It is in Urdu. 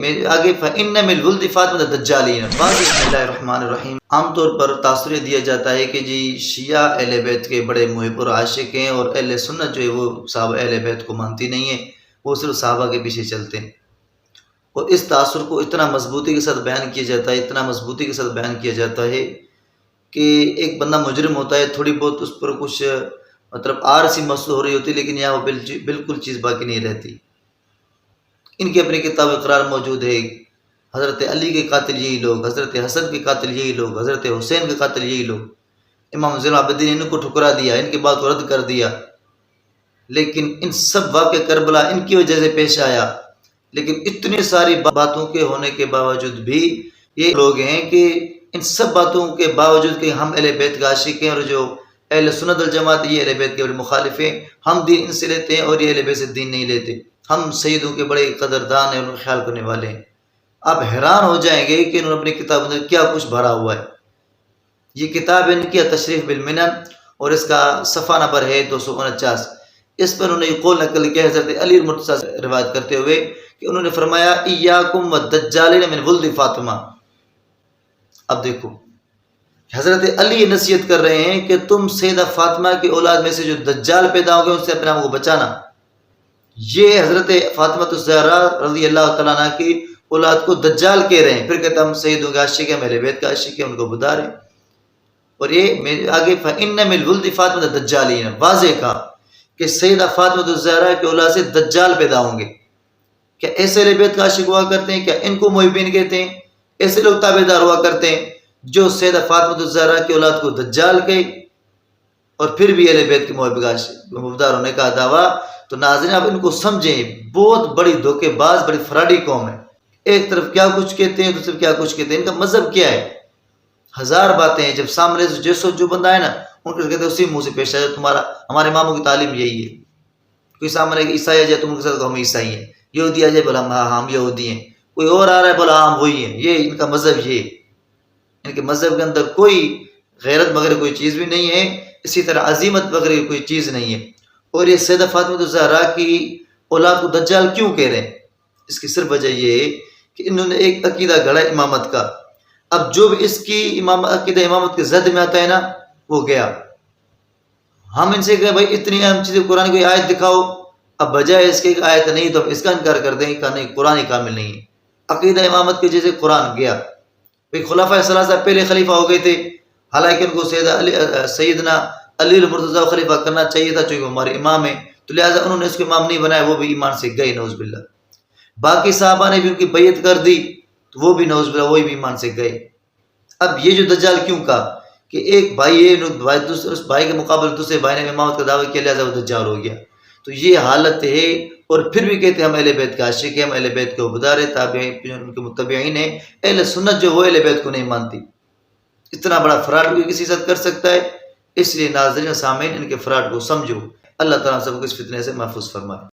آگے فَإِنَّ مِنَ الْوُلْدِ فَاطِمَةَ الدَّجَّالِينَ۔ بسم اللہ الرحمن الرحیم۔ عام طور پر تاثر دیا جاتا ہے کہ جی شیعہ اہل بیت کے بڑے محب اور عاشق ہیں، اور اہل سنت جو ہے وہ صحابہ اہل بیت کو مانتی نہیں ہے، وہ صرف صحابہ کے پیچھے چلتے ہیں۔ اور اس تاثر کو اتنا مضبوطی کے ساتھ بیان کیا جاتا ہے، اتنا مضبوطی کے ساتھ بیان کیا جاتا ہے کہ ایک بندہ مجرم ہوتا ہے، تھوڑی بہت اس پر کچھ مطلب آر سی محسوس ہو رہی ہوتی، لیکن یہاں وہ بالکل چیز باقی نہیں رہتی۔ ان کی اپنی کتاب اقرار موجود ہے، حضرت علی کے قاتل یہی لوگ، حضرت حسن کے قاتل یہی لوگ، حضرت حسین کے قاتل یہی لوگ، امام زین العابدین نے ان کو ٹھکرا دیا، ان کی بات کو رد کر دیا، لیکن ان سب واقع کربلا ان کی وجہ سے پیش آیا۔ لیکن اتنی ساری باتوں کے ہونے کے باوجود بھی یہ لوگ ہیں کہ ان سب باتوں کے باوجود کہ ہم اہل بیت کا عاشق ہیں، اور جو اہل سنت الجماعت یہ اہل بیت کے بڑے مخالف ہیں، ہم دین ان سے لیتے ہیں اور یہ اہل بیت سے دین نہیں لیتے، ہم سیدوں کے بڑے قدردان ہیں، ان کا خیال کرنے والے ہیں۔ آپ حیران ہو جائیں گے کہ انہوں نے اپنی کتاب میں کیا کچھ بھرا ہوا ہے۔ یہ کتاب ان کی تشریف بالمنن، اور اس کا صفحہ نمبر ہے 249۔ اس پر انہوں نے یہ قول نقل کیا حضرت علی مرتضیٰ سے روایت کرتے ہوئے کہ انہوں نے فرمایا ایاکم والدجالین من ولد فاطمہ۔ اب دیکھو حضرت علی نصیحت کر رہے ہیں کہ تم سیدہ فاطمہ کی اولاد میں سے جو دجال پیدا ہو گئے ان سے اپنے آپ کو بچانا۔ یہ حضرت فاطمہ الزہرا رضی اللہ تعالیٰ عنہ کی اولاد کو دجال کہہ رہے ہیں، پھر کہتے ہیں ہم سیدوں کا عاشق ہیں، اہل بیت کا عاشق ہیں، ان کو بتا رہے ہیں۔ اور یہ آگے فَإِنَّ مِنَ الْوُلْدِ فَاطِمَةَ الدَّجَّالِينَ، واضح کہا کہ سیدہ فاطمہ الزہرا کی اولاد سے دجال پیدا ہوں گے۔ کیا ایسے اہل بیت کا عاشق ہوا کرتے ہیں؟ کیا ان کو محبین کہتے ہیں؟ ایسے لوگ تابعدار ہوا کرتے ہیں جو سیدہ فاطمہ الزہرا کی اولاد کو دجال کہے اور پھر بھی اہل بیت کے محبدار ہونے کا دعویٰ؟ تو ناظرین آپ ان کو سمجھیں، بہت بڑی دھوکے باز، بڑی فراڈی قوم ہے۔ ایک طرف کیا کچھ کہتے ہیں، دوسری طرف کیا کچھ کہتے ہیں۔ ان کا مذہب کیا ہے؟ ہزار باتیں ہیں، جب سامنے جو بندہ ہے نا ان کو کہتے ہیں اسی منہ سے پیش آ جائے، ہمارے اماموں کی تعلیم یہی ہے۔ کوئی سامنے عیسائی آ جائے تم ان کے ساتھ ہم عیسائی ہیں، یہودی آ جائے بولا ہم یہودی ہیں، کوئی اور آ رہا ہے بولا ہم وہی ہیں۔ یہ ان کا مذہب، یہ ان کے مذہب کے اندر کوئی غیرت وغیرہ کوئی چیز بھی نہیں ہے، اسی طرح عظیمت وغیرہ کوئی چیز نہیں ہے۔ اور یہ سیدہ فاطمہ الزہرا کی اولاد کو دجال کیوں کہہ رہے ہیں؟ اس کی صرف وجہ یہ ہے کہ انہوں نے ایک عقیدہ گھڑا امامت کا۔ اب جو بھی اس کی عقیدہ امامت کے زد میں آتا ہے نا وہ گیا۔ ہم ان سے کہیں بھائی اتنی اہم چیزیں قرآن کی آیت دکھاؤ، اب بجائے اس کے آیت نہیں تو اس کا انکار کر دیں کہ نہیں قرآن ہی کامل نہیں ہے۔ عقیدہ امامت کے جیسے قرآن گیا۔ بھائی خلفائے ثلاثہ پہلے خلیفہ ہو گئے تھے، حالانکہ ان کو سیدنا علی المرتضیٰ خلیفہ کرنا چاہیے تھا چونکہ ہمارے امام ہیں، تو لہٰذا انہوں نے اس کو امام نہیں بنایا، وہ بھی ایمان سے گئے نعوذ باللہ۔ باقی صحابہ نے بھی ان کی بیعت کر دی تو وہ بھی نعوذ باللہ وہی بھی ایمان سے گئے۔ اب یہ جو دجال کیوں کہا کہ ایک بھائی ہے، اس بھائی کے مقابلے دوسرے بھائی نے امامت کا دعویٰ کیا، لہٰذا وہ دجال ہو گیا۔ تو یہ حالت ہے، اور پھر بھی کہتے ہیں ہم اہل بیت کا عاشق ہیں، ہم اہل بیت کے عبدار ہیں، تابعین ان کے متبعین ہیں۔ اہل سنت جو وہ اہل بیت کو نہیں مانتی۔ اتنا بڑا فراڈ کوئی کسی ساتھ کر سکتا ہے؟ اس لیے ناظرین سامعین ان کے فراڈ کو سمجھو۔ اللہ تعالیٰ سب کو اس فتنے سے محفوظ فرمائے۔